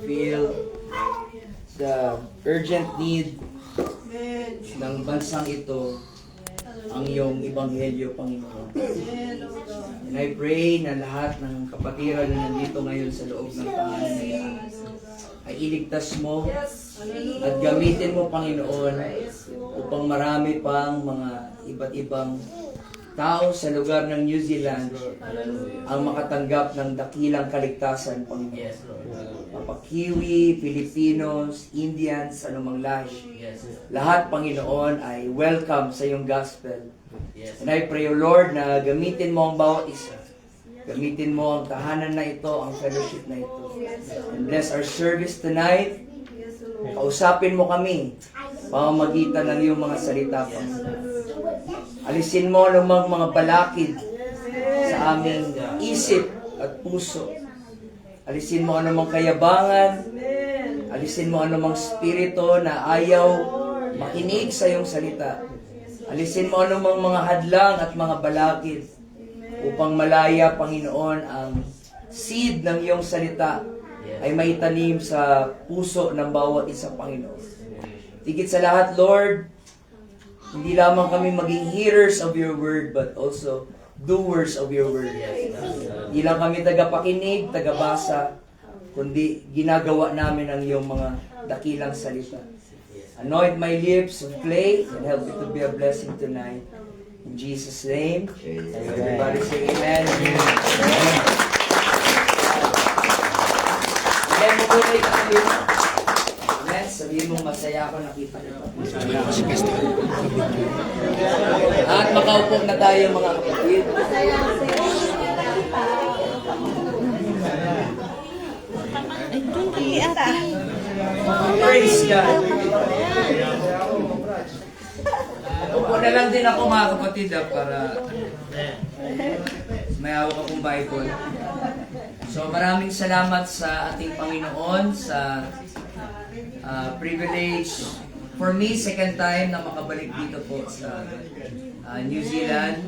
feel the urgent need ng bansang ito ang iyong ebanghelyo, Panginoon. And I pray na lahat ng kapatiran na nandito ngayon sa loob ng tahanan na yan ay iligtas mo at gamitin mo, Panginoon, upang marami pang mga iba't ibang tao sa lugar ng New Zealand ang makatanggap ng dakilang kaligtasan, Panginoon. Papakiwi, Filipinos, Indians, anumang lahi. Lahat, Panginoon, ay welcome sa iyong gospel. And I pray, O Lord, na gamitin mo ang bawat isa. Gamitin mo ang tahanan na ito, ang fellowship na ito. And bless our service tonight. Kausapin mo kami, pamamagitan ng iyong mga salita, Panginoon. Alisin mo namang mga balakid sa aming isip at puso. Alisin mo anumang kayabangan. Alisin mo anumang spirito na ayaw makinig sa iyong salita. Alisin mo anumang mga hadlang at mga balakid upang malaya, Panginoon, ang seed ng iyong salita ay maitanim sa puso ng bawat isa, Panginoon. Tigit sa lahat, Lord, hindi lamang kami maging hearers of your word, but also doers of your word. Hindi lang kami tagapakinig, tagabasa, kundi ginagawa namin ang iyong mga dakilang salita. Anoint my lips of clay and help me to be a blessing tonight. In Jesus' name, everybody say amen. Amen mo muna ikaw. Amen. Sabihin mo, masaya ako nakita ko. At makaupo na tayo, mga kapatid. Praise God. Upo na lang din ako, mga kapatid, para may hawak akong Bible. So maraming salamat sa ating Panginoon sa privilege. For me, second time na makabalik dito po sa New Zealand.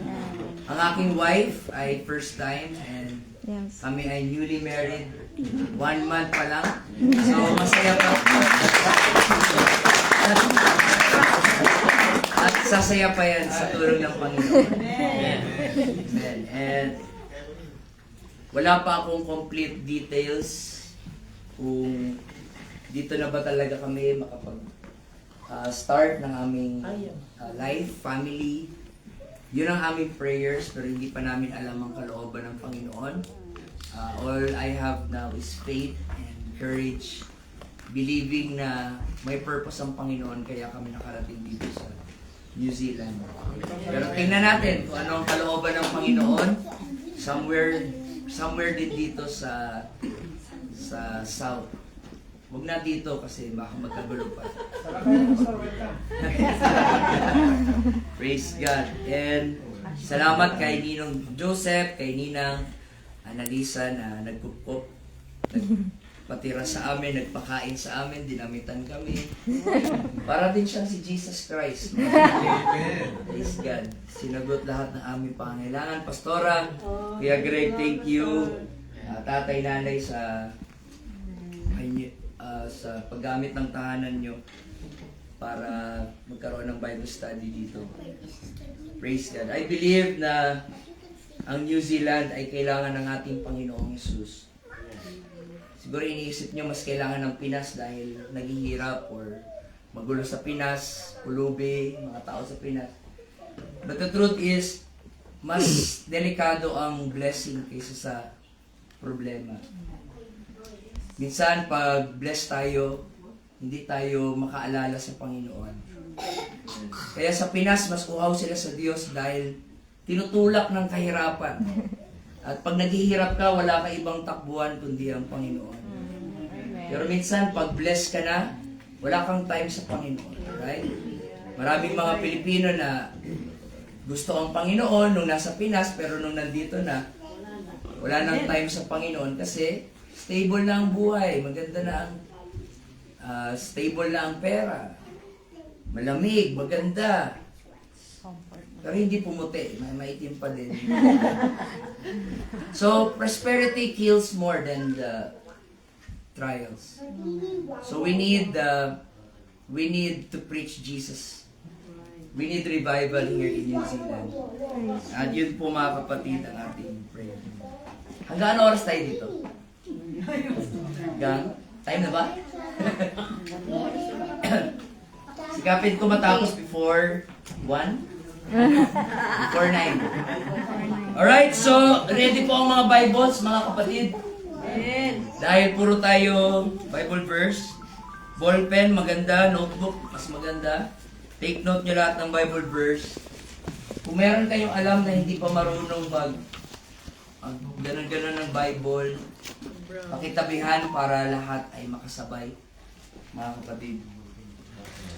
Ang aking wife ay first time and kami ay newly married. 1 month pa lang. So masaya pa po. At sasaya pa yan sa tulong ng Panginoon. Amen. And wala pa akong complete details kung dito na ba talaga kami makapag-start ng aming life, family. Yun ang aming prayers, pero hindi pa namin alam ang kalooban ng Panginoon. All I have now is faith and courage, believing na may purpose ang Panginoon, kaya kami nakarating dito sa New Zealand. Pero tingnan natin kung ano ang kalooban ng Panginoon. Somewhere din dito sa South. Huwag na dito kasi baka magkagulo pa. Praise God. And salamat kay Ninong Joseph, kay Ninang Annalisa na nagpatira sa amin, nagpakain sa amin, dinamitan kami. Para din siyang si Jesus Christ. Praise God. Sinagot lahat ng aming pangailangan. Pastora, Kuya Greg, thank you. Tatay, nanay sa paggamit ng tahanan nyo para magkaroon ng Bible study dito. Praise God. I believe na ang New Zealand ay kailangan ng ating Panginoong Jesus. Siguro iniisip nyo mas kailangan ng Pinas dahil naghihirap or magulo sa Pinas, pulubi, mga tao sa Pinas. But the truth is, mas delikado ang blessing kaysa sa problema. Minsan, pag bless tayo, hindi tayo makaalala sa Panginoon. Kaya sa Pinas, mas uhaw sila sa Diyos dahil tinutulak ng kahirapan. At pag naghihirap ka, wala ka ibang takbuhan kundi ang Panginoon. Pero minsan, pag bless ka na, wala kang time sa Panginoon. Right? Maraming mga Pilipino na gusto ang Panginoon nung nasa Pinas, pero nung nandito na, wala nang time sa Panginoon kasi stable na ang buhay, maganda na ang stable na ang pera, malamig, maganda. Pero hindi pumuti, maitim pa din. So, prosperity kills more than the trials. So we need to preach Jesus. We need revival here in New Zealand. At yun po mga kapatid ang ating prayer. Hanggang ano oras tayo dito? Hanggang? Time na ba? Sikapin ko matapos before 1? Before 9. Alright, so ready po ang mga Bibles, mga kapatid? Dahil puro tayo Bible verse. Ballpen, maganda. Notebook, mas maganda. Take note nyo lahat ng Bible verse. Kung meron kayong alam na hindi pa marunong ganun-ganun ng Bible, pakitabihan para lahat ay makasabay, mga kapatid.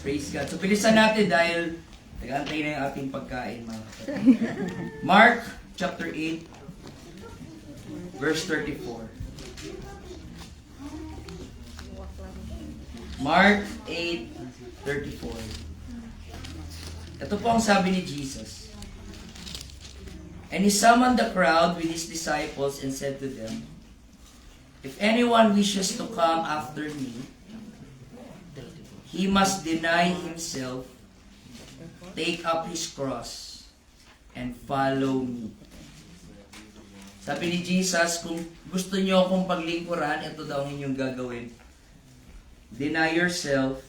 Praise God. So, bilisan natin dahil nag-aantay na yung ating pagkain, mga kapatid. Mark chapter 8, verse 34. Mark 8:34. Ito po ang sabi ni Jesus. And he summoned the crowd with his disciples and said to them, if anyone wishes to come after me, he must deny himself, take up his cross, and follow me. Sabi ni Jesus, kung gusto niyo akong paglingkuran, ito daw ang inyong gagawin. Deny yourself,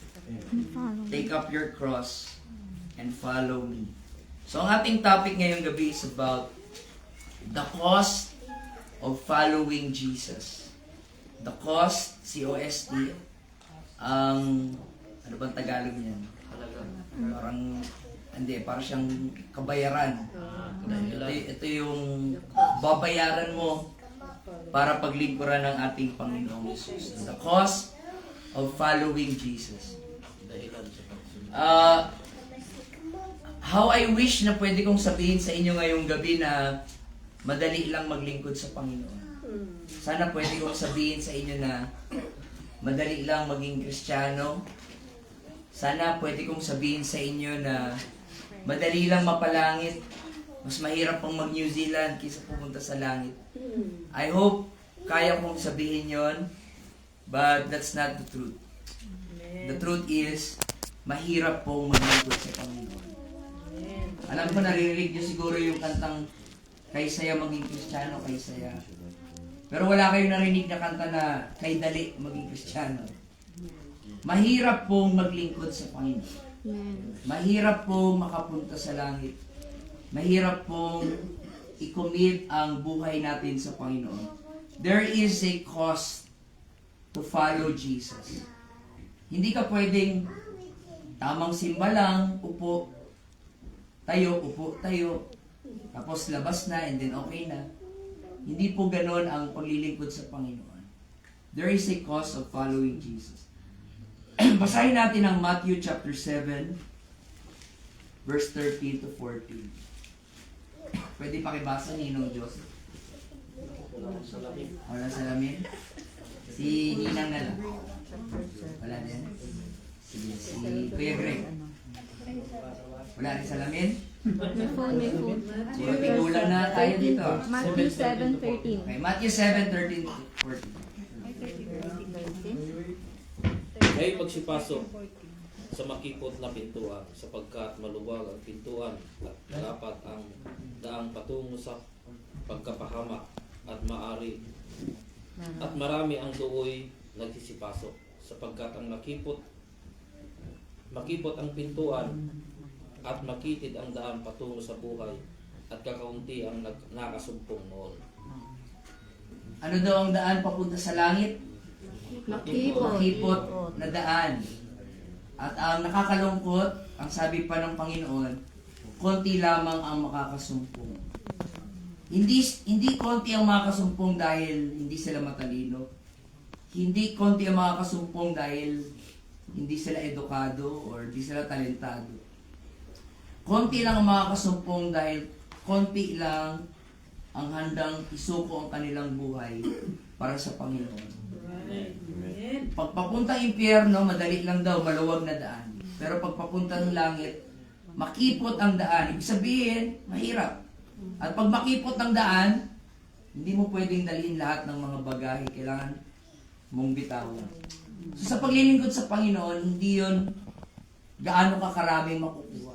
take up your cross, and follow me. So, ang ating topic ngayong gabi is about the cost of following Jesus. The cost, C-O-S-T, ano bang Tagalog niyan? Parang siyang kabayaran. Ito yung babayaran mo para paglingkuran ng ating Panginoong Jesus. The cost of following Jesus. How I wish na pwede kong sabihin sa inyo ngayong gabi na madali lang maglingkod sa Panginoon. Sana pwede kong sabihin sa inyo na madali lang maging Kristiyano. Sana pwede kong sabihin sa inyo na madali lang mapalangit. Mas mahirap pang mag-New Zealand kaysa pumunta sa langit. I hope kaya kong sabihin yon, but that's not the truth. The truth is, mahirap pong maglingkod sa Panginoon. Alam ko, naririnig nyo siguro yung kantang kay saya maging Kristiyano, kay saya. Pero wala kayong narinig na kanta na kay dali maging Kristiyano. Mahirap pong maglingkod sa Panginoon. Mahirap pong makapunta sa langit. Mahirap pong i-commit ang buhay natin sa Panginoon. There is a cost to follow Jesus. Hindi ka pwedeng tamang simba lang, upo, tayo, tapos labas na, and then okay na. Hindi po ganon ang paglilingkod sa Panginoon. There is a cost of following Jesus. Basahin natin ang Matthew chapter 7, verse 13 to 14. Pwede pakibasa ni Ninong Joseph. Wala salamin? Si Ninang na lang. Wala din? Sige, si Kuya Greg. Wala rin salamin? May phone. Puro tigulan na tayo dito. Matthew 7:13. Okay, Matthew 7:13 to 14. Kayo magsipasok sa makipot na pintuan, sapagkat maluwag ang pintuan at dapat ang daang patungo sa pagkapahamak at maari. At marami ang dooy nagsisipasok, sapagkat ang makipot ang pintuan at makitid ang daan patungo sa buhay, at kakaunti ang nakasumpong noon. Ano daw ang daan papunta sa langit? Makipot na daan. At ang nakakalungkot, ang sabi pa ng Panginoon, konti lamang ang makakasumpong. Hindi konti ang makakasumpong dahil hindi sila matalino. Hindi konti ang makakasumpong dahil hindi sila edukado or hindi sila talentado. Konti lang ang makakasumpong dahil konti lang ang handang isuko ang kanilang buhay para sa Panginoon. Pagpapunta impyerno, madali lang daw, maluwag na daan. Pero pagpapunta ng langit, makipot ang daan. Ibig sabihin, mahirap. At pag makipot ang daan, hindi mo pwedeng dalhin lahat ng mga bagahe. Kailangan mong bitawan. So, sa paglilingkod sa Panginoon, hindi yun gaano ka karami makukuha.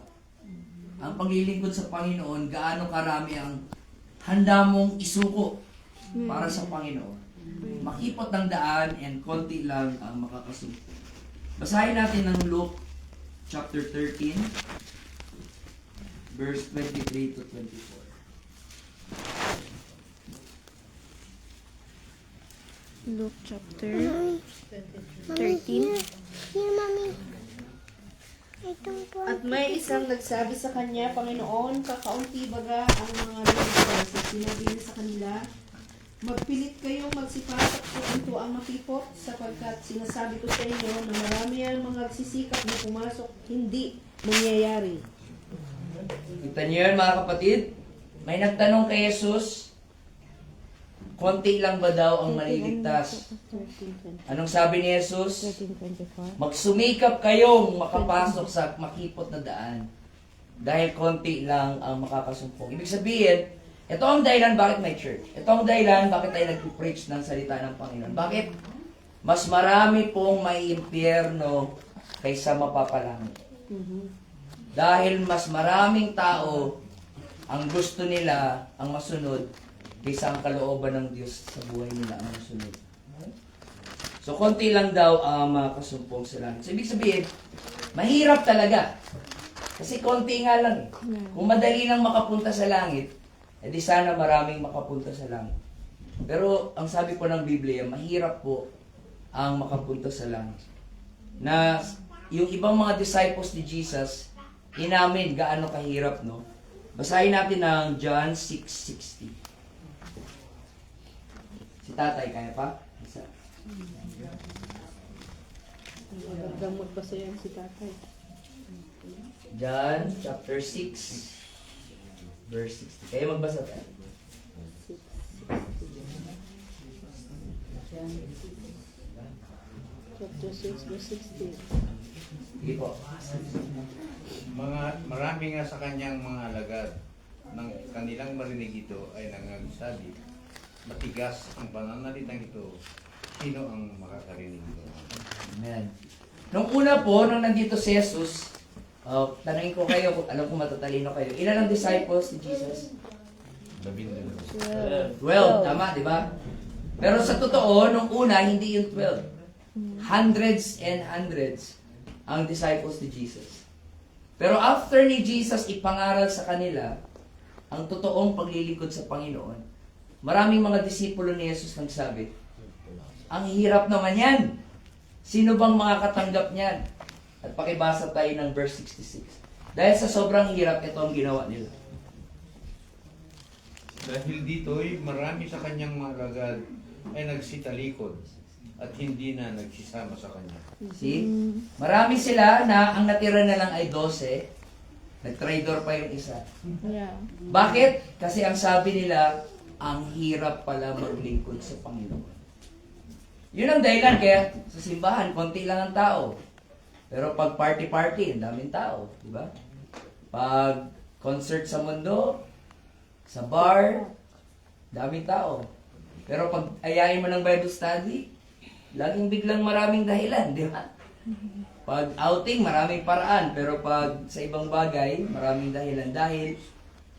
Ang paglilingkod sa Panginoon, gaano karami ang handa mong isuko para sa Panginoon. Makipot ng daan and konti lang ang makakasuko. Basahin natin ng Luke chapter 13, verse 23 to 24. Luke chapter 13. At may isang nagsabi sa kanya, Panginoon, kakaunti baga ang mga ligtas. At sinabi niya sa kanila, magpilit kayong magsipasok sa pintuang makipot, sapagkat sinasabi ko sa inyo na marami ang mga nagsisikap na pumasok, hindi mangyayari. Kita niyo yun mga kapatid? May nagtanong kay Jesus, konti lang ba daw ang maliligtas? Anong sabi ni Jesus? Magsumikap kayong makapasok sa makipot na daan dahil konti lang ang makakasumpong. Ibig sabihin, ito ang dahilan bakit may church. Ito ang dahilan bakit tayo nag-preach ng salita ng Panginoon. Bakit? Mas marami pong may impyerno kaysa mapapalangit. Dahil mas maraming tao ang gusto nila ang masunod kaysa ang kalooban ng Diyos sa buhay nila ang masunod. So, konti lang daw ang makasumpong sa langit. So, ibig sabihin, mahirap talaga. Kasi konti nga lang. Kung madali lang makapunta sa langit, edi sana maraming makapunta sa langit. Pero, ang sabi po ng Biblia, mahirap po ang makapunta sa langit. Na yung ibang mga disciples ni Jesus, inamin gaano kahirap, no? Basahin natin ang John 6:60. Si tatay, kaya pa? Isa. Magandang magpasayang si tatay. John chapter 6, verse 60. Kaya magbasa tayo. Chapter 6, verse 16. Sige po. Marami nga sa kanyang mga alagad nang kanilang marinig ito ay nangagsabi, matigas ang pananalitang ito, sino ang makakarinig ito? Amen. Nung una po, nung nandito si Jesus, tanungin ko kayo, kung alam ko matatalino kayo, ilan ang disciples ni Jesus? 12, tama, di ba? Pero sa totoo, nung una, hindi yung 12. Hundreds and hundreds ang disciples ni Jesus. Pero after ni Jesus ipangaral sa kanila ang totoong paglilingkod sa Panginoon, maraming mga disipulo ni Jesus nagsabi, ang hirap naman yan. Sino bang makakatanggap niyan? At pakibasa tayo ng verse 66. Dahil sa sobrang hirap, ito ang ginawa nila. Dahil dito'y marami sa kanyang mga alagad ay nagsitalikod at hindi na nagsisama sa kanya. See? Marami sila na ang natira na lang ay 12. Nag-traidor pa yung isa. Yeah. Bakit? Kasi ang sabi nila, ang hirap pala maglingkod sa Panginoon. Yun ang dahilan, kaya sa simbahan, konti lang ang tao. Pero pag party-party, ang daming tao. Di ba? Pag concert sa mundo, sa bar, daming tao. Pero pag ayain mo ng Bible study, laging biglang maraming dahilan, di ba? Pag outing, maraming paraan. Pero pag sa ibang bagay, maraming dahilan. Dahil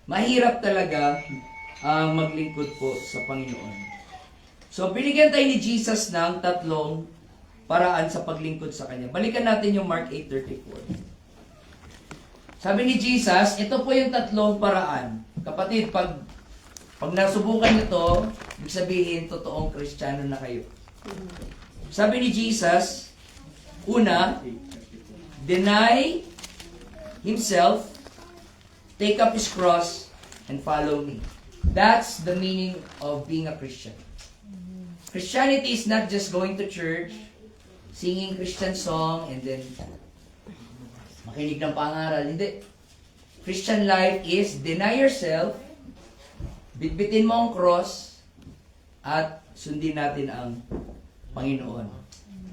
mahirap talaga ang maglingkod po sa Panginoon. So, binigyan tayo ni Jesus ng tatlong paraan sa paglingkod sa Kanya. Balikan natin yung Mark 8:34. Sabi ni Jesus, ito po yung tatlong paraan. Kapatid, pag nasubukan nyo to, ibig sabihin, totoong Kristiyano na kayo. Sabi ni Jesus, una, deny himself, take up his cross, and follow me. That's the meaning of being a Christian. Christianity is not just going to church, singing Christian song, and then makinig ng pangaral. Hindi. Christian life is deny yourself, bitbitin mo ang cross, at sundin natin ang Panginoon.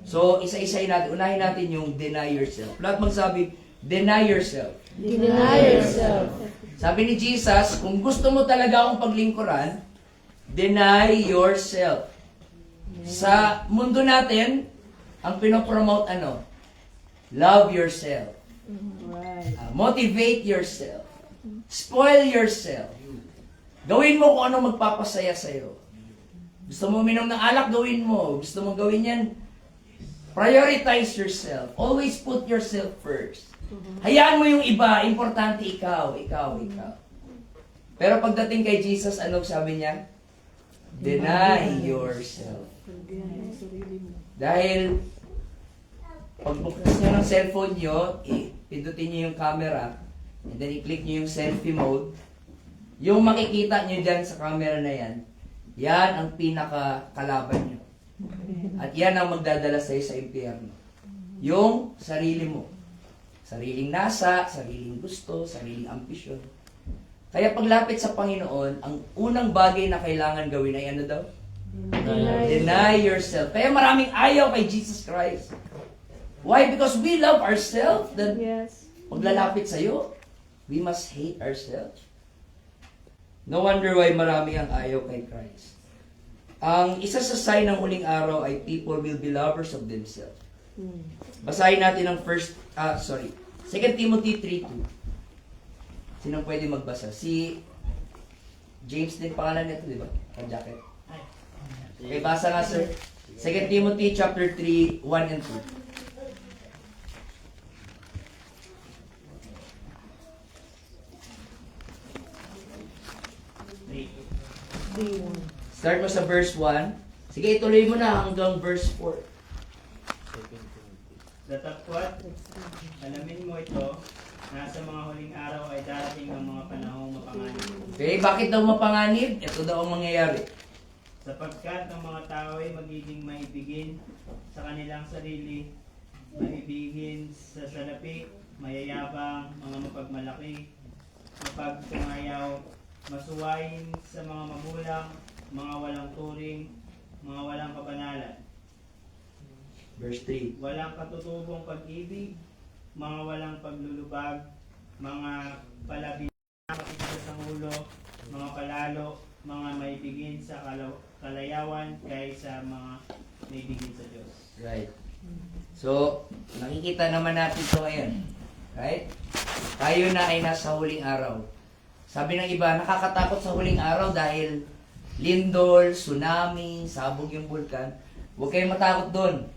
So, isa-isahin natin. Unahin natin yung deny yourself. Lahat magsabi, deny yourself. Deny yourself. Sabi ni Jesus, kung gusto mo talaga akong paglingkuran, deny yourself. Sa mundo natin, ang pinopromote ano? Love yourself. Right. Motivate yourself. Spoil yourself. Gawin mo kung ano magpapasaya sa'yo. Gusto mo minom ng alak, gawin mo. Gusto mo gawin yan, prioritize yourself. Always put yourself first. Hayaan mo yung iba, importante ikaw. Pero pagdating kay Jesus, anong sabi niya? Deny yourself. Dahil, pagbukas nyo ng cellphone nyo, pindutin nyo yung camera, and then i-click nyo yung selfie mode, yung makikita nyo dyan sa camera na yan ang pinaka-kalaban nyo. At yan ang magdadala sa'yo sa impyerno. Yung sarili mo. Sariling nasa, sariling gusto, sariling ambisyon. Kaya paglapit sa Panginoon, ang unang bagay na kailangan gawin ay ano daw? Deny yourself. Kaya maraming ayaw kay Jesus Christ. Why? Because we love ourselves. Then, Yes. paglalapit sa'yo, we must hate ourselves. No wonder why marami ang ayaw kay Christ. Ang isa sa sign ng huling araw ay people will be lovers of themselves. Basahin natin ang 2 Timothy 3:2. Sinong pwede magbasa? Si James din pangalan nito, di ba? Ang jacket. Okay, basa nga sir. 2 Timothy chapter 3, 1 and 2. Start mo sa verse 1. Sige, ituloy mo na hanggang verse 4. Datapwat, alamin mo ito, na sa mga huling araw ay darating ang mga panahong mapanganib. Okay, bakit daw mapanganib? Ito daw ang mangyayari. Sapagkat ang mga tao ay magiging maibigin sa kanilang sarili, maibigin sa salapi, mayayabang, mga mapagmalaki, mapagtungayaw, masuwain sa mga magulang, mga walang turing, mga walang kabanalan. Verse 3. Walang katutubong pag-ibig, mga walang paglulubag, mga palabi makikita sa ulo, mga palalo, mga maibigin sa kalayawan kaysa mga maibigin sa Diyos. Right. So, nakikita naman natin ito ngayon. Right? Tayo na ay nasa huling araw. Sabi ng iba, nakakatakot sa huling araw dahil lindol, tsunami, sabog yung bulkan. Huwag kayong matakot doon.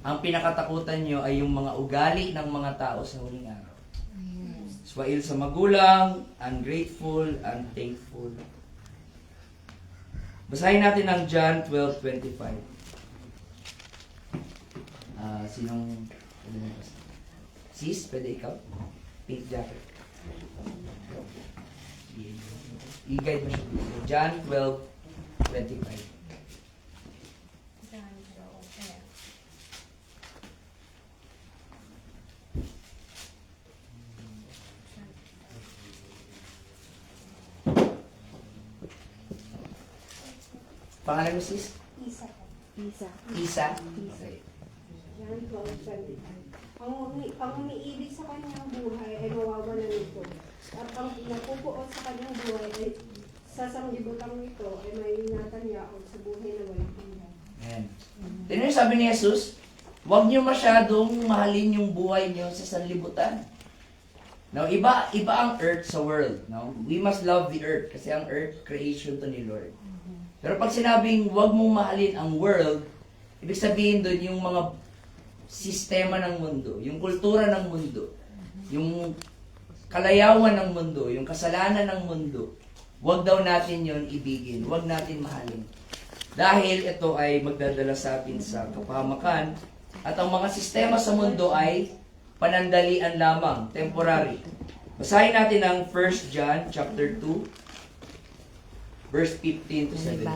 Ang pinakatakutan nyo ay yung mga ugali ng mga tao sa huling araw. Swail sa magulang, ungrateful, unthankful. Basahin natin ang John 12:25. Sinong pwede magbasa? Sis, pwede ikaw? Pink jacket. I-guide mo siya. John 12:25. Pangalan mo sis? Isa. Isa? Okay. Yan, 12:25. Ang umiibig sa kanyang buhay ay mawawalan nito. At ang napupuot sa kanyang buhay ay sa sanglibutang nito ay may ingatan niya o sa buhay na walang hanggan. Ayan. Tingnan niyo, sabi ni Jesus, huwag niyo masyadong mahalin yung buhay niyo sa sanlibutan. Now, iba ang earth sa world. No? We must love the earth kasi ang earth, creation to ni Lord. Pero pag sinabing huwag mong mahalin ang world, ibig sabihin doon yung mga sistema ng mundo, yung kultura ng mundo, yung kalayawan ng mundo, yung kasalanan ng mundo, huwag daw natin yon ibigin, huwag natin mahalin. Dahil ito ay magdadala sa atin sa kapahamakan at ang mga sistema sa mundo ay panandalian lamang, temporary. Basahin natin ang 1 John chapter 2, verse 15 to 17.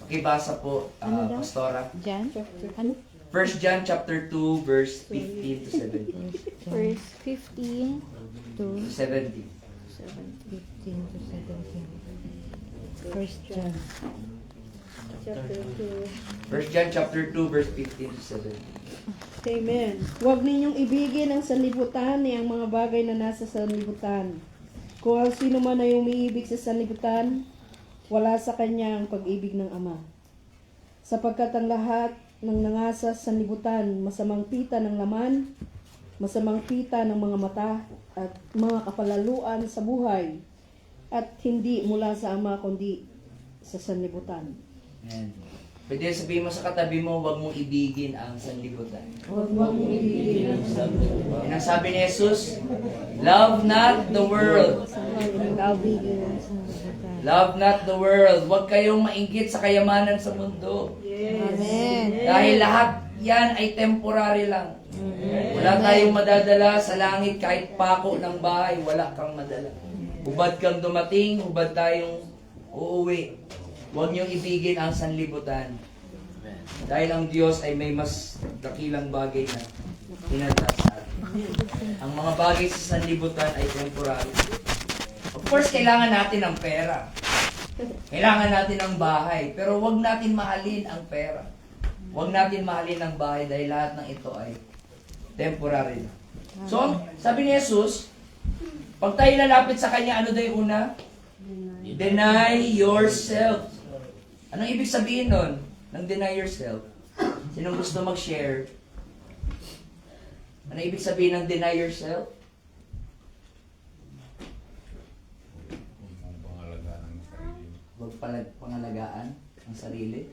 Okay, basa po, Pastora. John? Ano? 1 John chapter 2, verse 15 to 17. Verse 15 to 17. 15 to 17. First John. Chapter 2. 1 John chapter 2, verse 15 to 17. Amen. Huwag ninyong ibigin ang sanlibutan ni ang mga bagay na nasa sanlibutan. Kung ang sino man ay umiibig sa sanlibutan, wala sa kanya ang pag-ibig ng Ama. sapagkat ang lahat ng nangasas sa libutan, masamang pita ng laman, masamang pita ng mga mata, at mga kapalaluan sa buhay, at hindi mula sa Ama kundi sa sanlibutan. Ayan. Pwede sabihin mo sa katabi mo, huwag mong ibigin ang sanlibutan. Huwag mong ibigin ang sanlibutan. Yan ang sabi ni Jesus, love not the world. Love not the world. Huwag kayong mainggit sa kayamanan sa mundo. Amen. Dahil lahat yan ay temporary lang. Wala tayong madadala sa langit kahit pako ng bahay, wala kang madala. Hubad kang dumating, hubad tayong uuwi. Huwag niyong ibigin ang sanlibutan. Dahil ang Diyos ay may mas dakilang bagay na tinatasa sa atin. Ang mga bagay sa sanlibutan ay temporary. Of course, kailangan natin ng pera. Kailangan natin ng bahay. Pero huwag natin mahalin ang pera. Huwag natin mahalin ang bahay dahil lahat ng ito ay temporary. So, sabi ni Jesus, pag tayo lalapit sa Kanya, ano daw yung una? Deny yourself. Anong ibig sabihin nun? Nang deny yourself? Sinong gusto mag-share? Anong ibig sabihin ng deny yourself? Kung pangalagaan ng sarili. Huwag pangalagaan ang sarili.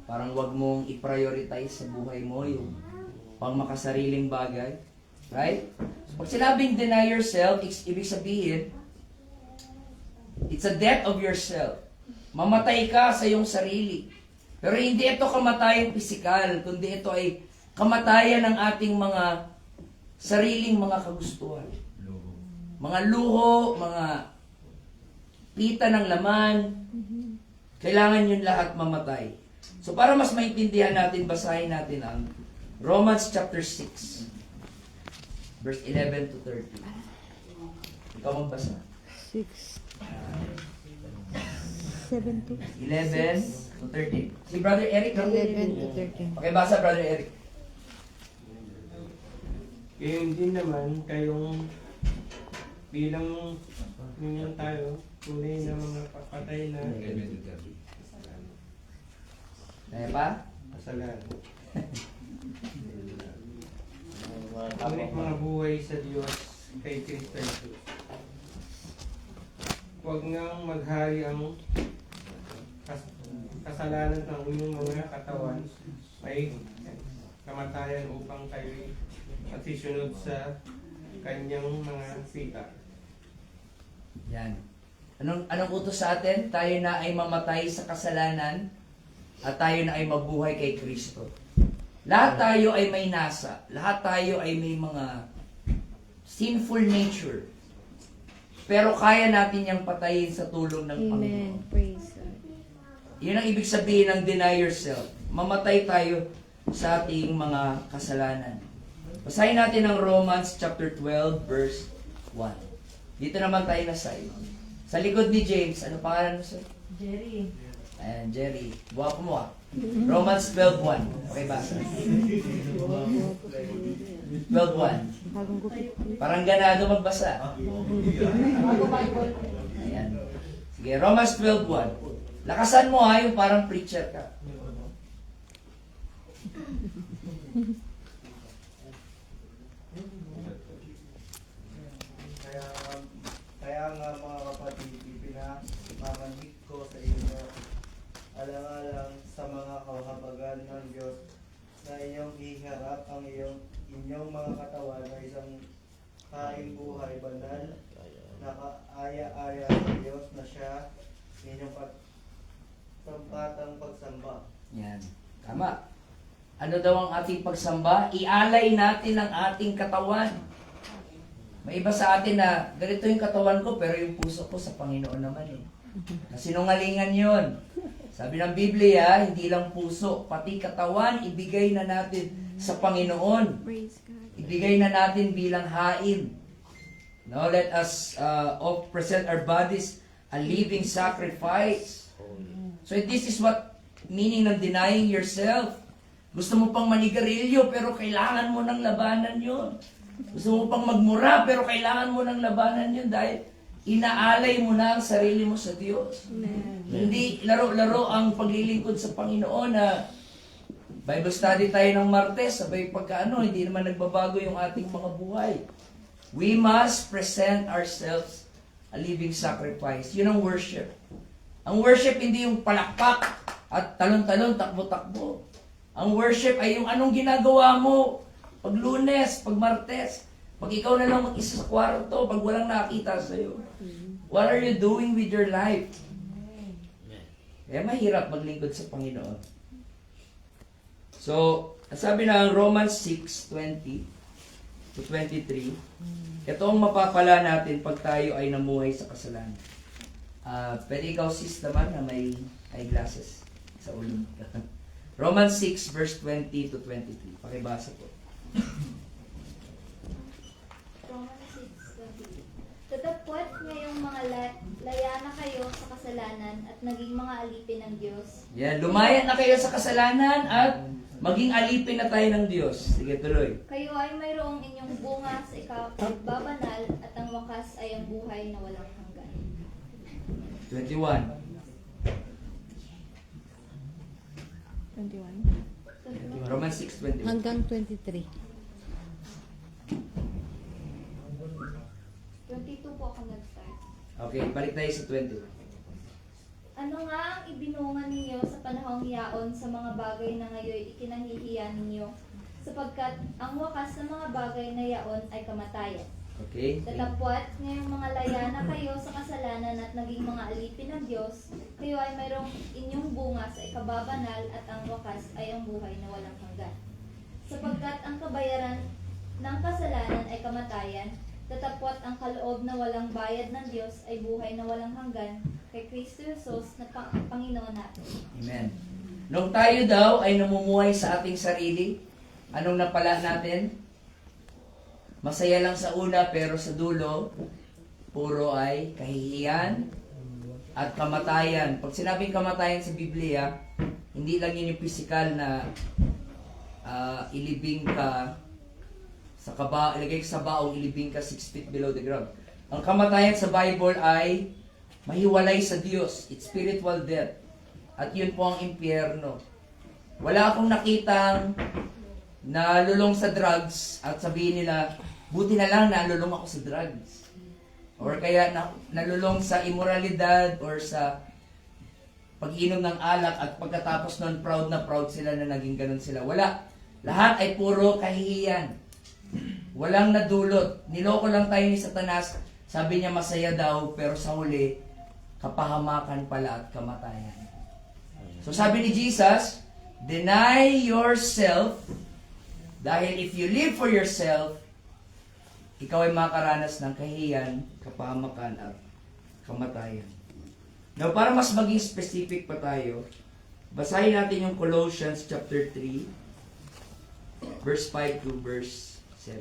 Parang huwag mong i-prioritize sa buhay mo yung pang makasariling bagay. Right? So, pag sinabing deny yourself, ibig sabihin, it's a death of yourself. Mamatay ka sa iyong sarili. Pero hindi ito kamatayang pisikal, kundi ito ay kamatayan ng ating mga sariling mga kagustuhan. Mga luho, mga pita ng laman, kailangan yun lahat mamatay. So para mas maintindihan natin, basahin natin ang Romans chapter 6, verse 11 to 13. Ikaw magbasa. 6, 7 to 11 to 13. Si Brother Eric. 11 to 13. Okay, basa Brother Eric. Gayon din naman kayong bilang ninyo tayo, tunay na mga papatay na Kaya pa? kasalanan. Ngunit mga buhay sa Diyos kay Kristo Jesus. Huwag ngang maghari ang kasalanan ng inyong mga katawan ay kamatayan upang kayo masisunod sa kanyang mga pita. Yan. Anong utos sa atin? Tayo na ay mamatay sa kasalanan at tayo na ay mabuhay kay Kristo. Lahat tayo ay may nasa. Lahat tayo ay may mga sinful nature. Pero kaya natin yang patayin sa tulong ng Amen. Panginoon. Praise God. Yun ang ibig sabihin ng deny yourself. Mamatay tayo sa ating mga kasalanan. Basahin natin ang Romans chapter 12 verse 1. Dito naman tayo na side. Sa likod ni James, ano pangalan mo sir? Jerry. Ayan, Jerry. Buha mo ah. Romans 12:1. Okay, basa. 12:1. Bagong gupit. Parang ganado magbasa. Ayan. Sige, Romans 12:1. Lakasan mo ha, yung parang preacher ka. Kaya nga mga kapatid, ipinamamanhik ko sa inyo, alang-alang sa mga kahabagan ng Diyos, na inyong iharap ang inyong mga katawan na isang kain buhay banal, na kaaya-aya sa Diyos na siya inyong sampatang pagsamba. Yan. Tama. Ano daw ang ating pagsamba? Ialay natin ang ating katawan. May iba sa atin na ganito yung katawan ko pero yung puso ko sa Panginoon naman eh. Sinungalingan yun. Sabi ng Biblia, hindi lang puso, pati katawan, ibigay na natin sa Panginoon. Praise God. Ibigay na natin bilang hain. No, let us present our bodies a living sacrifice. So this is what meaning ng denying yourself. Gusto mo pang manigarilyo pero kailangan mo ng labanan yun. Gusto mo pang magmura pero kailangan mo ng labanan yun dahil inaalay mo na ang sarili mo sa Diyos. Hindi laro-laro ang paglilingkod sa Panginoon na Bible study tayo ng Martes, sabay pagkaano, hindi naman nagbabago yung ating mga buhay. We must present ourselves a living sacrifice. Yun ang worship. Ang worship hindi yung palakpak at talon-talon, takbo-takbo. Ang worship ay yung anong ginagawa mo pag Lunes, pag Martes, pag ikaw na lang mag-isa sa kwarto, pag walang nakakita sa'yo. What are you doing with your life? Kaya mahirap maglingkod sa Panginoon. So, sabi na Romans 6:20 to 23, ito ang mapapala natin pag tayo ay namuhay sa kasalanan. Pwede ikaw sis naman na may eyeglasses sa ulo. Romans 6 verse 20 to 23. Pakibasa po. Romans 6:20. Tatapwat ngayong mga laya na kayo sa kasalanan at naging mga alipin ng Diyos. Yan, lumaya na kayo sa kasalanan at maging alipin na tayo ng Diyos. Sige, tuloy. Kayo ay mayroong inyong bunga sa ikapagbabanal at ang wakas ay ang buhay na walang hanggan. 21. 21. Romans 6:21. Hanggang 23. 22 po ako nag-start. Okay, balik tayo sa 20. Ano nga ang ibinungan ninyo sa panahong yaon sa mga bagay na ngayon ikinahihiya ninyo, sapagkat ang wakas ng mga bagay na yaon ay kamatayan. Okay? Tatapwat ngayong mga laya na kayo sa kasalanan at naging mga alipin ng Diyos, kayo ay mayroong inyong bunga sa ikababanal at ang wakas ay ang buhay na walang hanggan. Sapagkat ang kabayaran ng kasalanan ay kamatayan, tatapwat ang kaloob na walang bayad ng Diyos ay buhay na walang hanggan kay Kristo Jesus na Panginoon natin. Amen. Nung tayo daw ay namumuhay sa ating sarili, anong napala natin? Masaya lang sa una pero sa dulo, puro ay kahihiyan at kamatayan. Pag sinabing kamatayan sa Biblia, hindi lang yun yung physical na ilibing ka sa ilagay ka sa baong, ilibing ka 6 feet below the ground. Ang kamatayan sa Bible ay mahiwalay sa Diyos. It's spiritual death. At yun po ang impyerno. Wala akong nakitang nalulong sa drugs at sabihin nila, buti na lang nalulong ako sa drugs. Or kaya nalulong sa immoralidad or sa pag-inom ng alak at pagkatapos nun proud na proud sila na naging ganun sila. Wala. Lahat ay puro kahihiyan. Walang nadulot. Niloko lang tayo ni Satanas. Sabi niya masaya daw, pero sa huli, kapahamakan pala at kamatayan. So sabi ni Jesus, deny yourself, dahil if you live for yourself, ikaw ay makaranas ng kahiyan, kapahamakan at kamatayan. Now, para mas maging specific pa tayo, basahin natin yung Colossians chapter 3, verse 5 to verse 7.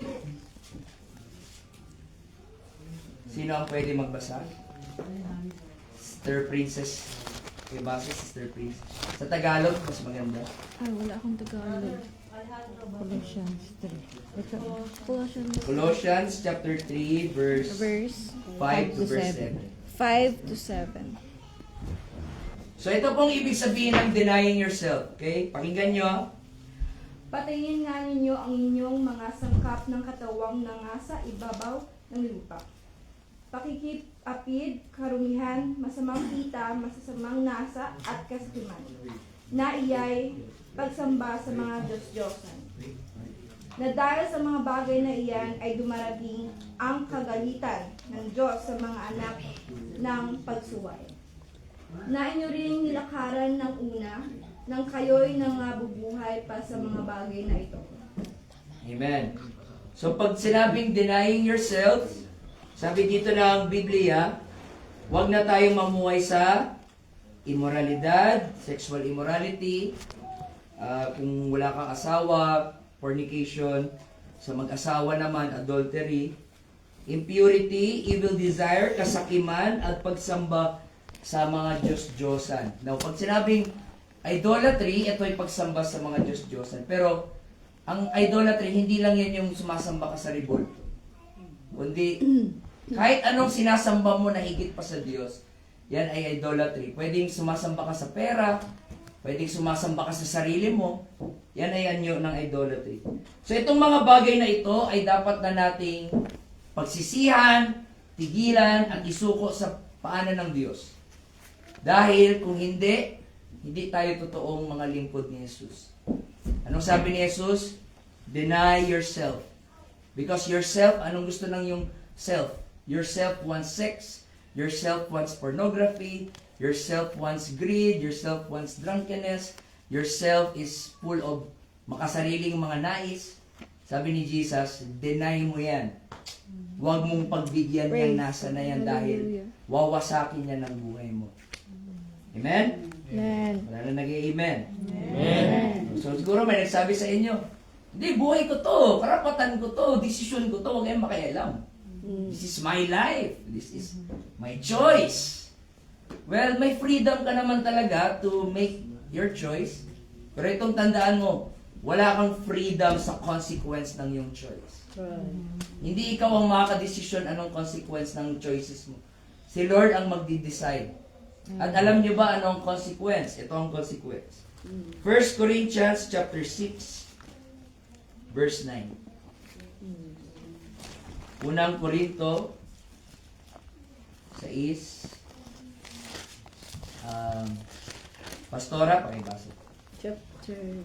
Sino ang pwede magbasa? Sister Princess. Okay, basa Sister Princess. Sa Tagalog, mas maganda. Ay, wala akong Tagalog. Colossians 3. Ito. Colossians Colossians chapter 3, verse verse 5 to verse 7. 5 to 7. So ito pong ibig sabihin ng denying yourself. Okay? Pakinggan nyo. Patayin nga ninyo ang inyong mga sangkap ng katawang na nasa ibabaw ng lupa. Pakikipapid, karumihan, masamang kita, masasamang nasa, at kasakiman, na iyay pagsamba sa mga Diyos-Diyosan. Na dahil sa mga bagay na iyan ay dumarating ang kagalitan ng Diyos sa mga anak ng pagsuway. Na inyo rin nilakaran ng una, nang kayo'y nangabubuhay pa sa mga bagay na ito. Amen. So pag sinabing denying yourself, sabi dito ng Biblia, huwag na tayong mamuhay sa immoralidad, sexual immorality, kung wala kang asawa, fornication, sa mag-asawa naman, adultery, impurity, evil desire, kasakiman, at pagsamba sa mga Diyos-Diyosan. Now, pag sinabing idolatry, ito ay pagsamba sa mga Diyos-Diyosan. Pero, ang idolatry, hindi lang yan yung sumasamba ka sa rebulto. Kundi, Kahit anong sinasamba mo na higit pa sa Diyos, yan ay idolatry. Pwedeng sumasamba ka sa pera, pwedeng sumasamba ka sa sarili mo, yan ay anyo ng idolatry. So itong mga bagay na ito ay dapat na nating pagsisihan, tigilan, at isuko sa paanan ng Diyos. Dahil kung hindi tayo totoong mga lingkod ni Jesus. Anong sabi ni Jesus? Deny yourself. Because yourself, anong gusto ng yung self? Yourself wants sex, yourself wants pornography, yourself wants greed, yourself wants drunkenness, yourself is full of makasariling mga nais. Sabi ni Jesus, deny mo yan. Huwag mong pagbigyan yung nasa na yan dahil wawasakin yan ang buhay mo. Amen? Amen. Wala na nag-i-amen. Amen. So siguro may nagsabi sa inyo, hindi, buhay ko to, karapatan ko to, desisyon ko to, huwag kayong makialam. This is my life. This is my choice. Well, may freedom ka naman talaga to make your choice. Pero itong tandaan mo, wala kang freedom sa consequence ng iyong choice. Hindi ikaw ang makakadesisyon anong consequence ng choices mo. Si Lord ang magdi-decide. At alam niyo ba anong consequence? Ito ang consequence. 1 Corinthians chapter 6 verse 9. Unang Korinto 6 Pastora, pakibasa. Chapter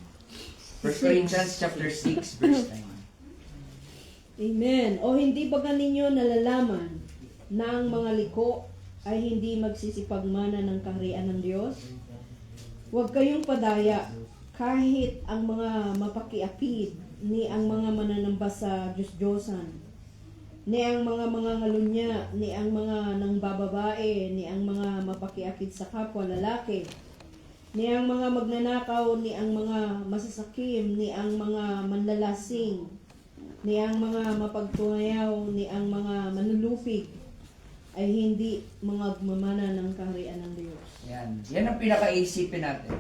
1 Corinthians chapter 6 verse 9. Amen. O hindi ba ninyo nalalaman na ang mga liko ay hindi magsisipagmana ng kaharian ng Diyos? Huwag kayong padaya kahit ang mga mapakiapid ni ang mga mananamba sa Diyos-Diyosan, ni ang mga ngalunya, ni ang mga nangbababae, ni ang mga mapakiapid sa kapwa lalaki, ni ang mga magnanakaw, ni ang mga masasakim, ni ang mga manlalasing, ni ang mga mapagtungayaw, ni ang mga manulupig, ay hindi mga gumamana ng kaharian ng Diyos. Yan ang pinakaisipin natin.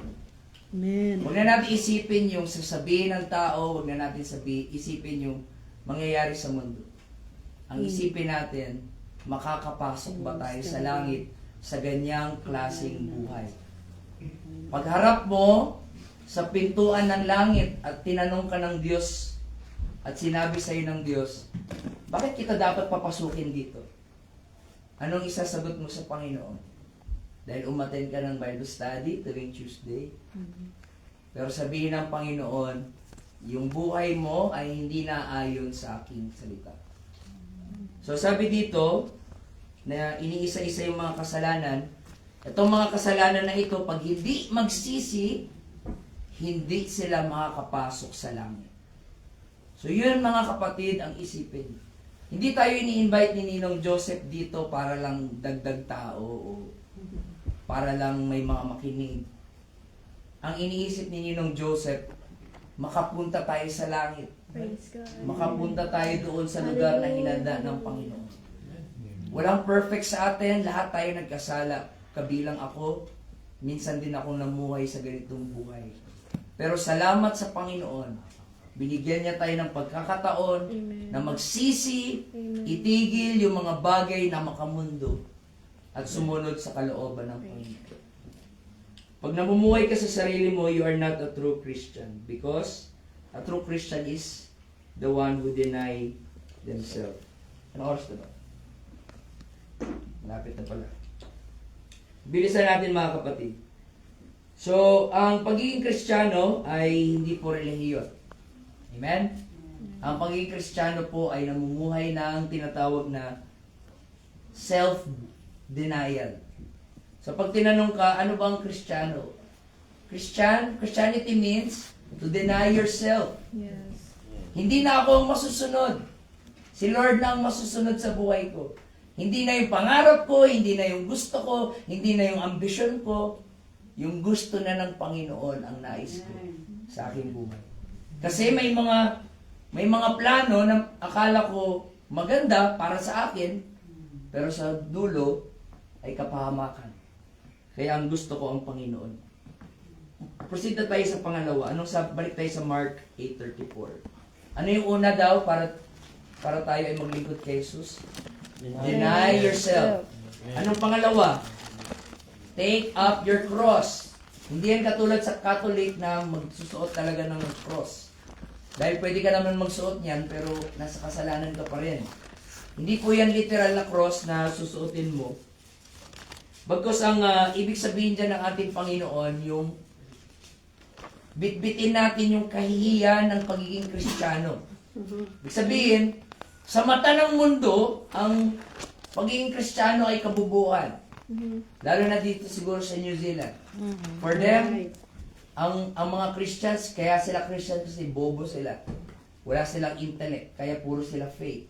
Amen. Huwag na natin isipin yung sasabihin ng tao, huwag na natin isipin yung mangyayari sa mundo. Ang isipin natin, makakapasok ba tayo sa langit sa ganyang klaseng buhay? Pagharap mo sa pintuan ng langit at tinanong ka ng Diyos at sinabi sa iyo ng Diyos, bakit kita dapat papasukin dito? Anong isasagot mo sa Panginoon? Dahil umattend ka ng Bible study tuwing Tuesday. Pero sabihin ng Panginoon, yung buhay mo ay hindi naayon sa aking salita. So sabi dito, na iniisa-isa yung mga kasalanan, itong mga kasalanan na ito, pag hindi magsisi, hindi sila makakapasok sa langit. So yun mga kapatid ang isipin. Hindi tayo ini-invite ni Ninong Joseph dito para lang dagdag tao o para lang may mga makinig. Ang iniisip ni Ninong Joseph, makapunta tayo sa langit. Makapunta tayo doon sa lugar na hinanda ng Panginoon. Walang perfect sa atin, lahat tayo nagkasala. Kabilang ako, minsan din akong namuhay sa ganitong buhay. Pero salamat sa Panginoon, binigyan niya tayo ng pagkakataon na magsisi, itigil yung mga bagay na makamundo at sumunod sa kalooban ng Panginoon. Pag namumuhay ka sa sarili mo, you are not a true Christian because a true Christian is the one who deny themselves. Ano oras na ba? Malapit na pala. Bilisan natin mga kapatid. So, ang pagiging Kristiyano ay hindi po relihiyon. Amen? Ang pagiging Kristiyano po ay namumuhay ng tinatawag na self-denial. So, pag tinanong ka, ano ba ang Kristiyano? Christianity means to deny yourself. Yes. Hindi na ako ang masusunod. Si Lord na ang masusunod sa buhay ko. Hindi na yung pangarap ko, hindi na yung gusto ko, hindi na yung ambisyon ko. Yung gusto na ng Panginoon ang nais ko sa aking buhay. Kasi may mga plano na akala ko maganda para sa akin, pero sa dulo ay kapahamakan. Kaya ang gusto ko ang Panginoon. Proceed na tayo sa pangalawa. Balik tayo sa Mark 8:34. Ano yung una daw para tayo ay maglingkod kay Jesus? Deny yourself. Anong pangalawa? Take up your cross. Hindi yan katulad sa Catholic na magsusuot talaga ng cross. Dahil pwede ka naman magsuot niyan, pero nasa kasalanan ka pa rin. Hindi po yan literal na cross na susuotin mo. Bagkus ang ibig sabihin dyan ng ating Panginoon, yung bitbitin natin yung kahihiyan ng pagiging Kristiyano. Ibig sabihin, sa mata ng mundo, ang pagiging Kristiyano ay kabubuan. Lalo na dito siguro sa New Zealand. For them, ang mga Christians, kaya sila Christian kasi bobo sila. Wala silang intellect, kaya puro sila faith.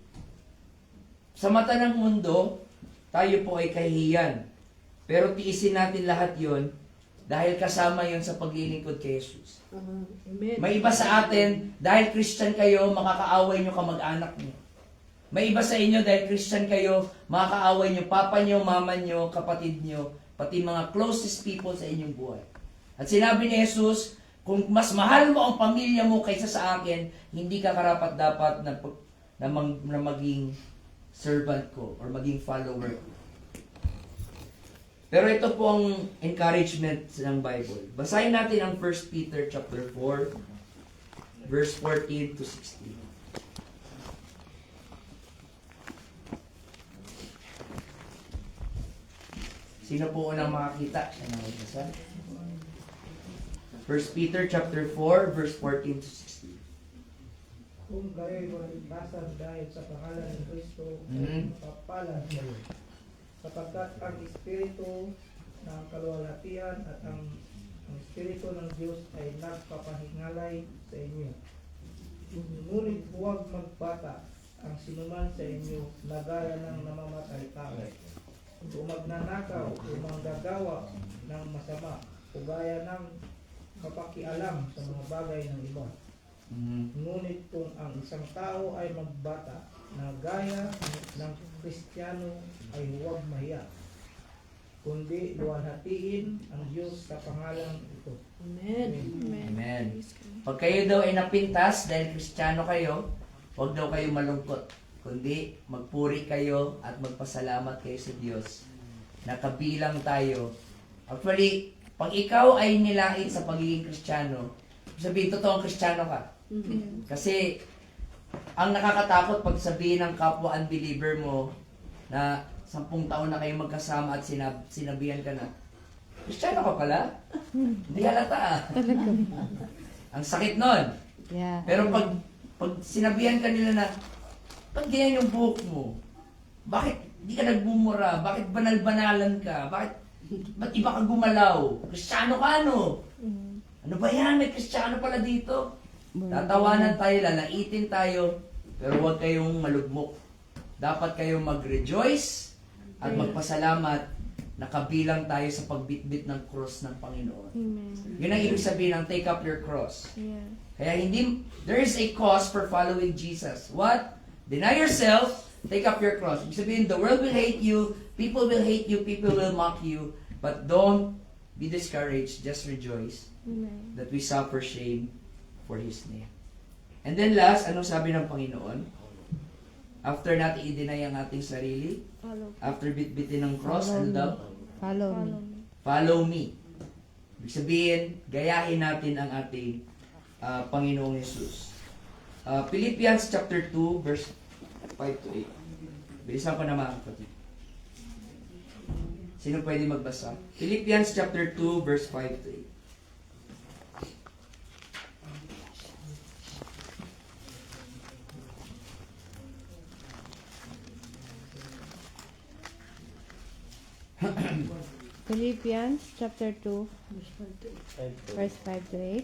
Sa mata ng mundo, tayo po ay kahihiyan. Pero tiisin natin lahat yon dahil kasama yon sa paglilingkod kay Jesus. May iba sa atin, dahil Christian kayo, makakaaway nyo kamag-anak nyo. May iba sa inyo, dahil Christian kayo, makakaaway nyo papa nyo, mama nyo, kapatid nyo, pati mga closest people sa inyong buhay. At sinabi ni Jesus, kung mas mahal mo ang pamilya mo kaysa sa akin, hindi ka karapat-dapat na maging servant ko or maging follower ko. Pero ito po ang encouragement ng Bible. Basahin natin ang 1 Peter chapter 4, verse 14 to 16. Sino po unang makakita? Siya na magbasa. 1 Peter chapter 4, verse 14 to 16. Kung kayo'y maligtasan dahil sa pangalan ng Kristo, papalan kayo. Sapagkat ang Espiritu ng kaluwalhatian at ang Espiritu ng Diyos ay nagpapahingalay sa inyo. Ngunit huwag magbata ang sinuman sa inyo na gaya ng namamatay tao, o magnanakaw o manggagawa ng masama, o gaya ng kapakialam sa mga bagay ng iba. Ngunit kung ang isang tao ay magbata na gaya ng Kristiyano, ay huwag mahiya, kundi luwalhatiin ang Diyos sa pangalan ito. Amen. Amen. Pag kayo daw ay napintas dahil Kristiyano kayo, huwag daw kayo malungkot, kundi magpuri kayo at magpasalamat kayo sa Diyos na kabilang tayo. Actually, pag ikaw ay nilait sa pagiging Kristiyano, sabihin, totoong Kristiyano ka. Kasi, ang nakakatakot pag sabihin ng kapwa unbeliever mo na 10 taon na kayo magkasama at sinabihan ka na, Kristiyano ka pala? Hindi halata. Ang sakit nun. Yeah. Pero pag sinabihan ka nila na, ba't ganyan yung buhok mo? Bakit di ka nagbumura? Bakit banal-banalan ka? Ba't iba ka gumalaw? Kristiyano ka, ano? Ano ba yan? May Kristiyano pala dito. Tatawanan tayo, lalaitin tayo, pero huwag kayong malugmok. Dapat kayong mag-rejoice at magpasalamat na kabilang tayo sa pagbitbit ng cross ng Panginoon. Yun ang ibig sabihin ng take up your cross. Kaya there is a cost for following Jesus. What? Deny yourself, take up your cross. Ibig sabihin, the world will hate you, people will hate you, people will mock you, but don't be discouraged, just rejoice that we suffer shame for His name. And then last, anong sabi ng Panginoon? After natin i-deny ang ating sarili, after bitbitin ng cross, ano daw? Follow me. Follow me. Ibig sabihin, gayahin natin ang ating Panginoong Jesus. Philippians chapter 2, verse 5 to 8. Bilisan ko na mga kapatid. Sino pwede magbasa? Philippians chapter 2, verse 5 to 8. Philippians chapter 2, verse 5 to 8.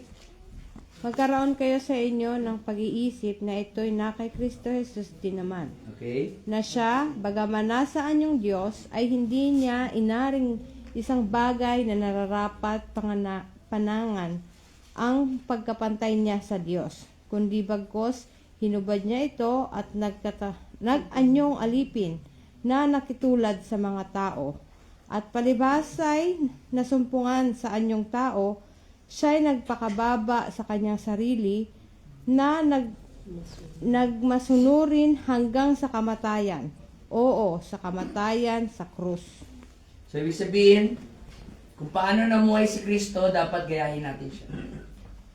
Magkaroon kayo sa inyo ng pag-iisip na ito'y na kay Kristo Jesus din naman. Okay? Na siya, bagaman nasaan yung Diyos, ay hindi niya inaring isang bagay na nararapat panangan ang pagkapantay niya sa Diyos. Kundi bagkos, hinubad niya ito at nag-anyong alipin na nakitulad sa mga tao. At palibasay nasumpungan sa anyong tao, siya'y nagpakababa sa kanyang sarili na nagmasunurin hanggang sa kamatayan. Oo, sa kamatayan sa krus. So, ibig sabihin, kung paano namuhay si Kristo, dapat gayahin natin siya.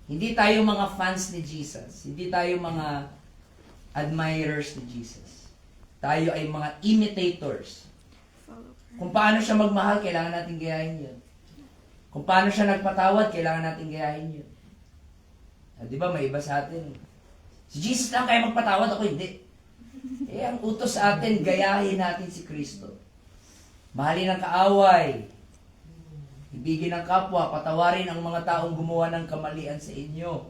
Hindi tayo mga fans ni Jesus. Hindi tayo mga admirers ni Jesus. Tayo ay mga imitators. Kung paano siya magmahal, kailangan natin gayahin yun. Kung paano siya nagpatawad, kailangan natin gayahin yun. Di ba, may iba sa atin. Si Jesus lang kaya magpatawad, ako hindi. Ang utos sa atin, gayahin natin si Kristo. Mahalin ang kaaway. Ibigin ang kapwa, patawarin ang mga taong gumawa ng kamalian sa inyo.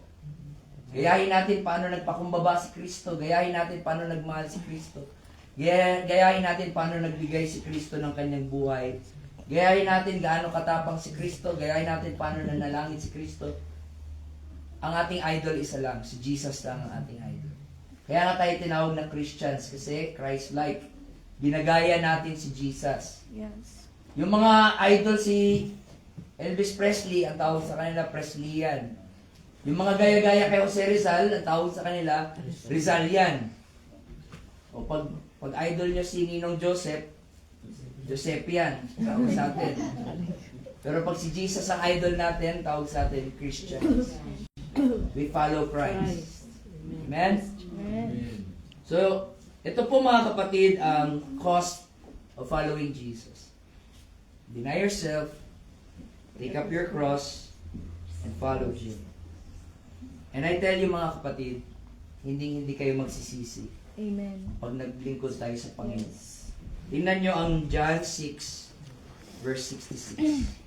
Gayahin natin paano nagpakumbaba si Kristo. Gayahin natin paano nagmahal si Kristo. Gayahin natin paano nagbigay si Kristo ng kanyang buhay. Gayahin natin gaano katapang si Kristo. Gayahin natin paano nanalangin si Kristo. Ang ating idol isa lang. Si Jesus lang ang ating idol. Kaya nga tayo tinawag na Christians kasi Christ-like. Ginagaya natin si Jesus. Yes. Yung mga idol si Elvis Presley, ang tawag sa kanila Presleyan. Yung mga gaya-gaya kay Jose Rizal, ang tawag sa kanila Rizalian. O pag idol nyo si Ninong Joseph, Josepian, tawag sa atin. Pero pag si Jesus ang idol natin, tawag sa atin Christians. We follow Christ. Amen? So, ito po mga kapatid, ang cost of following Jesus. Deny yourself, take up your cross, and follow Him. And I tell you mga kapatid, hindi kayo magsisisi Amen. pag naglingkod tayo sa Panginoon. Tingnan nyo ang John 6, verse 66.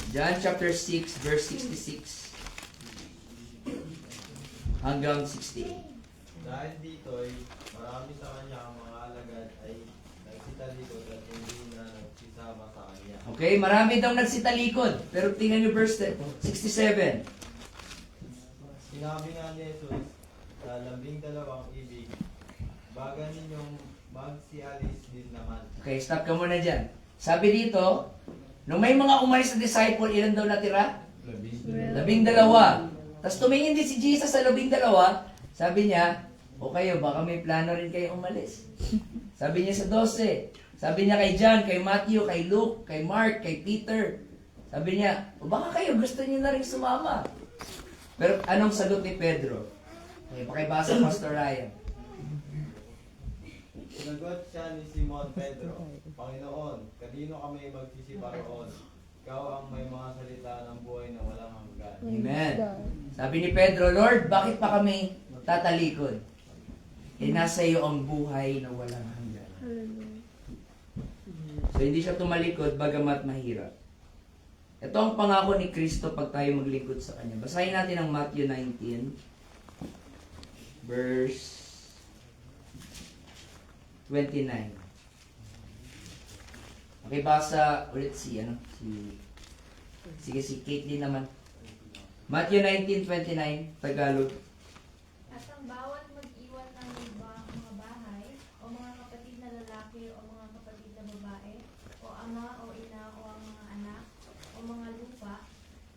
John chapter 6, verse 66 hanggang 68. Dahil dito'y marami sa kanya ang mga alagad ay nagsitalikod at hindi na nagsisama sa kanya. Okay, marami daw nagsitalikod. Pero tingnan nyo verse 67. Sinabi nga ni Jesus sa 12 ibig, baga ninyong magsialis din naman. Okay, stop ka muna dyan. Sabi dito, nung may mga umalis na disciple, ilan daw natira? 12. Tapos tumingin din si Jesus sa 12. Sabi niya, o kayo, baka may plano rin kayo umalis. Sabi niya sa 12. Sabi niya kay John, kay Matthew, kay Luke, kay Mark, kay Peter. Sabi niya, o baka kayo, gusto niyo na rin sumama. Pero anong sagot ni Pedro? Okay, pakibasa Pastor Ryan. Sinagot siya ni Simon Pedro, Panginoon, kanino kami magsisiparoon? Ikaw ang may mga salita ng buhay na walang hanggan. Amen. Sabi ni Pedro, Lord, bakit pa kami tatalikod? Nasa iyo ang buhay na walang hanggan. So, hindi siya tumalikod, bagamat mahirap. Ito ang pangako ni Kristo pag tayo maglingkod sa Kanya. Basahin natin ang Matthew 19, verse 29. Okay, basa ulit si Caitlyn naman. Matthew 19:29, Tagalog. At ang bawat mag-iwan ng mga bahay, o mga kapatid na lalaki, o mga kapatid na babae, o ama, o ina, o ang mga anak, o mga lupa,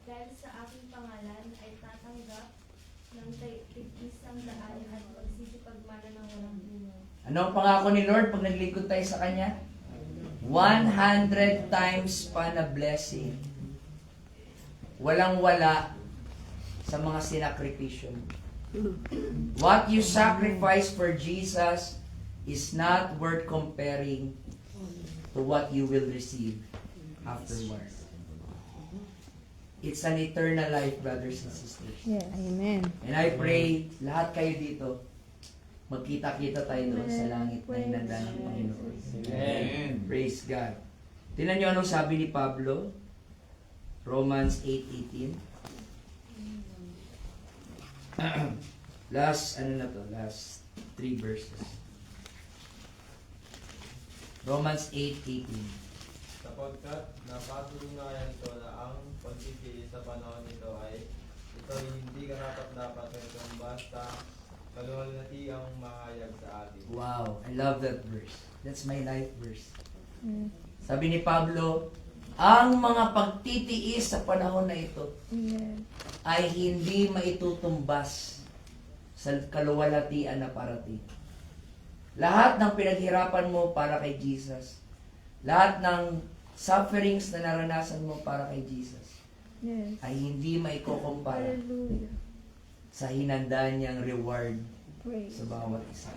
dahil sa aking pangalan ay tatanggap ng tig-isang daan at magsisipagmana ng walang bunga. Ano ang pangako ni Lord pag naglingkod tayo sa Kanya? 100 times pa na blessing. Walang-wala sa mga sinakripisyo. What you sacrifice for Jesus is not worth comparing to what you will receive afterwards. It's an eternal life, brothers and sisters. Yes. Amen. And I pray, lahat kayo dito, magkita-kita tayo doon sa langit na inanda ng Panginoon. Amen. Praise God. Tingnan nyo anong sabi ni Pablo. Romans 8:18. Last 3 verses. Romans 8:18. Sapagkat napatunayan ko na ang pagpipili sa panahon nito ay ito hindi karapat-dapat nitong basta kaluwalhati ang mahayag sa atin. Wow, I love that verse. That's my life verse. Sabi ni Pablo, ang mga pagtitiis sa panahon na ito Amen. ay hindi maitutumbas sa kaluwalhatian na parating. Lahat ng pinaghirapan mo para kay Jesus, lahat ng sufferings na naranasan mo para kay Jesus, Yes. ay hindi maikukumpara Hallelujah. sa hinanda niyang reward Praise. sa bawat isa.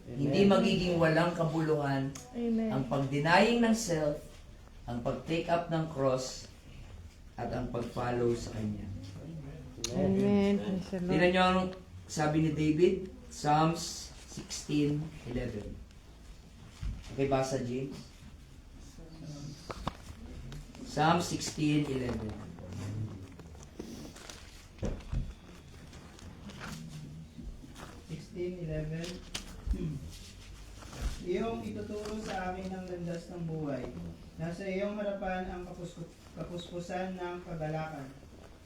Hindi magiging walang kabuluhan Amen. ang pag-denying ng self, ang pag-take up ng cross, at ang pag-follow sa Kanya. Amen. Praise the Lord. Tingnan niyo ang sabi ni David, Psalms 16:11. Okay, basa James. Psalm 16:11. 16:11. Iyong ituturo sa amin ang landas ng buhay. Nasa iyong harapan ang kapuspusan ng kagalakan.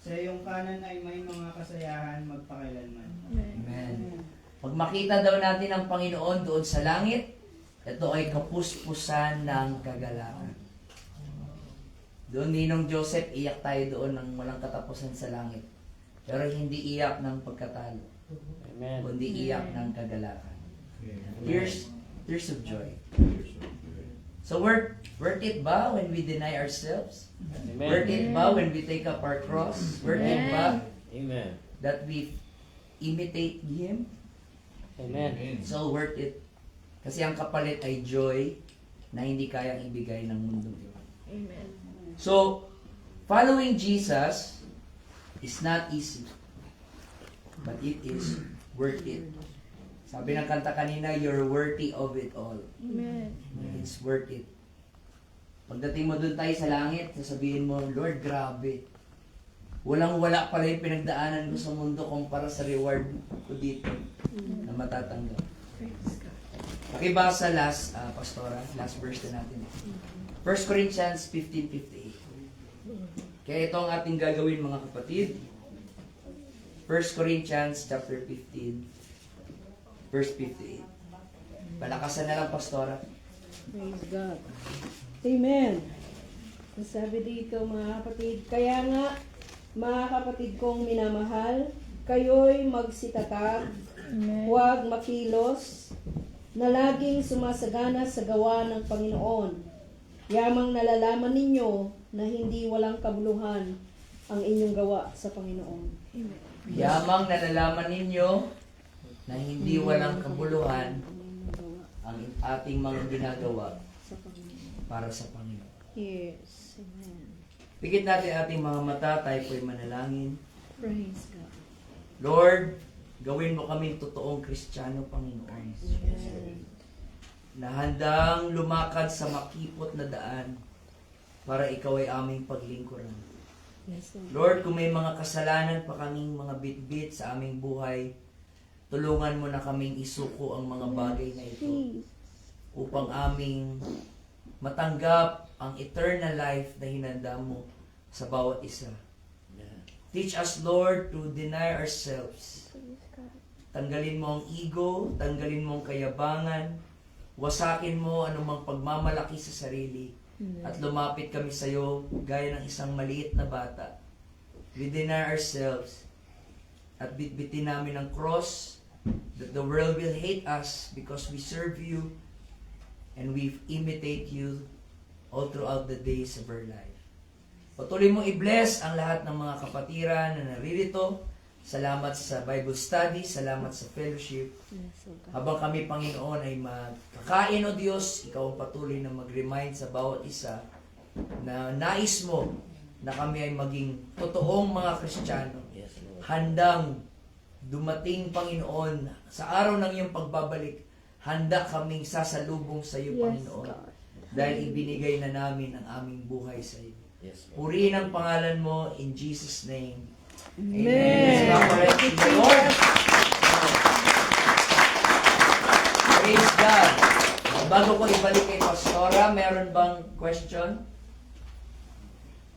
Sa iyong kanan ay may mga kasayahan magpakailanman. Amen. Pag makita daw natin ang Panginoon doon sa langit, ito ay kapuspusan ng kagalakan. Doon ninong Joseph, iyak tayo doon ng walang katapusan sa langit. Pero hindi iyak ng pagkatalo, kundi iyak ng kagalakan. Tears of joy. So worth it ba when we deny ourselves? Worth it ba when we take up our cross? Worth it ba Amen. that we imitate Him? Amen. So worth it. Kasi ang kapalit ay joy na hindi kayang ibigay ng mundo. Amen. So, following Jesus is not easy. But it is worth it. Sabi ng kanta kanina, you're worthy of it all. Amen. It's worth it. Pagdating mo dun tayo sa langit, sasabihin mo, Lord, grabe. Walang-wala pala yung pinagdaanan ko sa mundo kumpara sa reward ko dito na matatanggap. Pakibasa last, Pastora, last verse na natin. 1 Corinthians 15:58. Kaya ito ang ating gagawin mga kapatid. 1 Corinthians chapter 15, verse 58. Palakasan na lang, Pastora. Praise God. Amen. Sabi dito mga kapatid, kaya nga mga kapatid kong minamahal, kayo'y magsitatag, huwag makilos, na laging sumasagana sa gawa ng Panginoon. Yamang nalalaman ninyo na hindi walang kabuluhan ang inyong gawa sa Panginoon. Yamang nalalaman ninyo na hindi walang kabuluhan ang ating mga ginagawa para sa Panginoon. Yes. Amen. Pigit natin ating mga mata, tayo po'y manalangin. Praise God. Lord, gawin mo kaming totoong Kristiyano, Panginoon. Na handang lumakad sa makipot na daan para ikaw ay aming paglingkuran. Yes, Lord. Lord, kung may mga kasalanan pa kaming mga bitbit sa aming buhay, tulungan mo na kaming isuko ang mga bagay na ito upang aming matanggap ang eternal life na hinanda mo sa bawat isa. Teach us, Lord, to deny ourselves. Tanggalin mo ang ego, tanggalin mo ang kayabangan, wasakin mo anumang pagmamalaki sa sarili, at lumapit kami sa iyo gaya ng isang maliit na bata. We deny ourselves at bitbitin namin ang cross that the world will hate us because we serve you and we imitate you all throughout the days of our life. Patuloy mong i-bless ang lahat ng mga kapatiran na naririto. Salamat sa Bible study, salamat sa fellowship. Habang kami, Panginoon, ay magkakain, O Diyos, Ikaw ang patuloy na mag-remind sa bawat isa na nais mo na kami ay maging totoong mga Kristiyano. Handang dumating, Panginoon, sa araw ng iyong pagbabalik, handa kaming sasalubong sa iyo, Panginoon. Dahil ibinigay na namin ang aming buhay sa iyo. Purihin ang pangalan mo in Jesus' name. Amen. Lord. Praise God. Bago ko ibalik kay Pastora, meron bang question?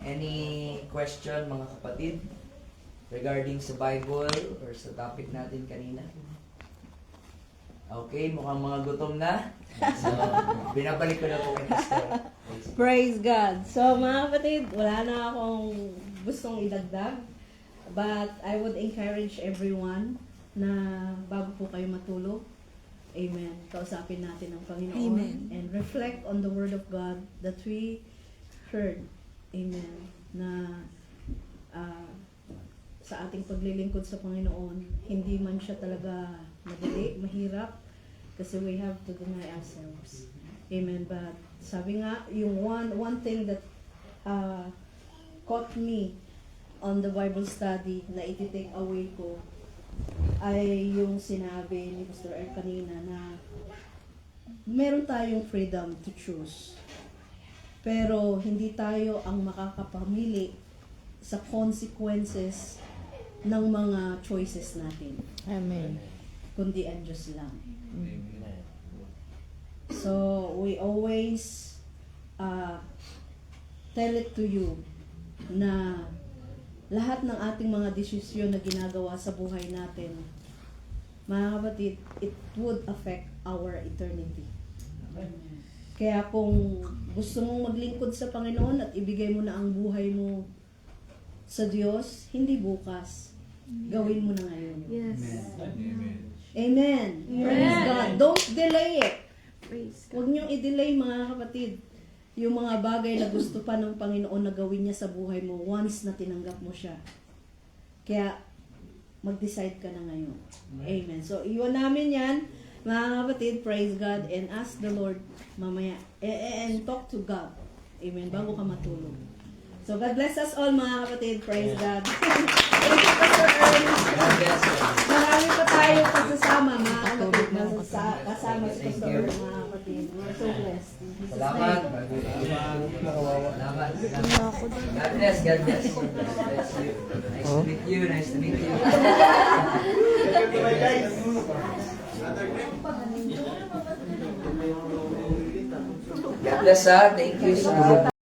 Any question, mga kapatid? Regarding sa Bible or sa topic natin kanina? Okay, mukhang mga gutom na. So, binabalik ko na po kay Pastor. Praise God. So mga kapatid, wala na akong gustong idagdag. But I would encourage everyone na bago po kayo matulog, amen, kausapin natin ang Panginoon. Amen. And reflect on the Word of God that we heard. Amen. Na sa ating paglilingkod sa Panginoon, hindi man siya talaga madali, mahirap, kasi we have to deny ourselves. Amen. But sabi nga, yung one thing that caught me on the Bible study na iti-take away ko ay yung sinabi ni Pastor Eric kanina na meron tayong freedom to choose. Pero hindi tayo ang makakapamili sa consequences ng mga choices natin. Amen. Kundi ang Diyos lang. So, we always tell it to you na lahat ng ating mga desisyon na ginagawa sa buhay natin, mga kapatid, it would affect our eternity. Kaya kung gusto mong maglingkod sa Panginoon at ibigay mo na ang buhay mo sa Diyos, hindi bukas. Gawin mo na ngayon. Yes. Amen. Praise God. Don't delay it. Praise God. Huwag niyong i-delay, mga kapatid, yung mga bagay na gusto pa ng Panginoon na gawin niya sa buhay mo once na tinanggap mo siya. Kaya, mag-decide ka na ngayon. Amen. So, iwan namin yan, mga kapatid, praise God, and ask the Lord mamaya, and talk to God. Amen. Bago ka matulog. So, God bless us all, mga kapatid. Praise God. Thank you, Pastor Ernest. God bless you. Marami pa tayo pagsasama, mga kapatid. Kasama si Thank Pastor you. Ernest, mga kapatid. We're so blessed. In Jesus' Salamat. name. Salamat. God bless. God bless. God bless you. Nice to meet you. Nice to meet you. God bless, ha. Thank you sa